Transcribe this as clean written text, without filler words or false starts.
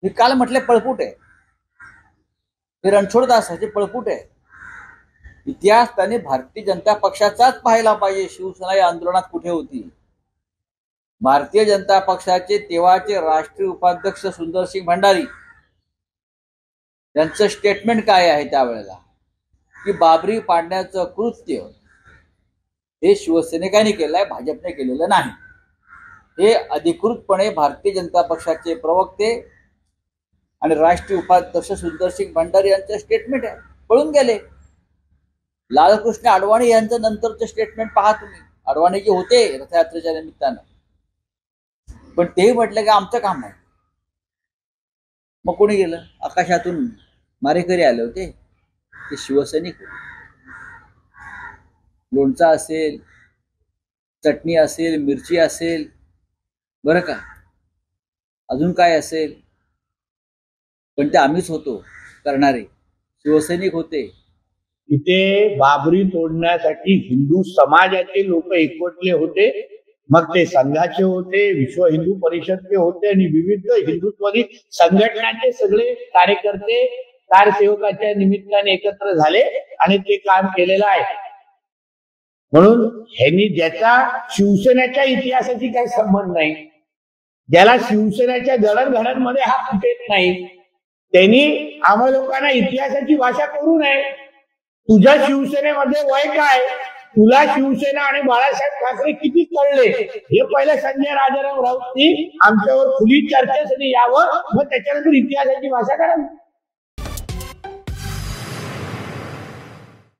हे काल म्हटले पळपुट आहे, हे रणछोडदासाचे पळपुट आहे. इतिहास त्यांनी भारतीय जनता पक्षाचाच पाहायला पाहिजे. शिवसेना या आंदोलनात कुठे होती? भारतीय जनता पक्षाचे तेव्हाचे राष्ट्रीय उपाध्यक्ष सुंदरसिंग भंडारी यांचं स्टेटमेंट काय आहे त्यावेळेला, की बाबरी पाडण्याचं कृत्य हे शिवसैनिकांनी केलंय, भाजपने केलेलं नाही. हे अधिकृतपणे भारतीय जनता पक्षाचे प्रवक्ते आणि राष्ट्रीय उपाध्यक्ष सुंदरसिंग भंडारी यांचं स्टेटमेंट आहे. पळून गेले. लालकृष्ण अडवाणी यांचं नंतरचं स्टेटमेंट पहा तुम्ही. अडवाणी जे होते रथयात्रेच्या निमित्तानं, पण ते म्हटलं की आमचं काम नाही. मग कोणी गेलं? आकाशातून मारेकरी आले होते, ते शिवसैनिक होते. लोणचा असेल, चटणी असेल, मिरची असेल, बरं का, अजून काय असेल, पण ते आम्हीच होतो करणारे, शिवसैनिक होते. इथे बाबरी तोडण्यासाठी हिंदू समाजाचे लोक एकवटले होते. मग ते संघाचे होते, विश्व हिंदू परिषदचे होते आणि विविध हिंदुत्ववादी संघटनांचे सगळे कार्यकर्ते कारसेवकाच्या निमित्ताने एकत्र झाले आणि ते काम केलेलं आहे. म्हणून ह्यांनी ज्याचा शिवसेनेच्या इतिहासाची काही संबंध नाही, ज्याला शिवसेनेच्या जडणघडणमध्ये हा फुटेत नाही, त्यांनी आम्हा लोकांना इतिहासाची भाषा करू नये. तुझ्या शिवसेनेमध्ये वय काय, तुला शिवसेना आणि बाळासाहेब ठाकरे किती कळले, हे पहिले संजय राजाराम राऊतनी आमच्यावर खुली चर्चेसाठी यावं, मग त्याच्यानंतर इतिहासाची भाषा करावी.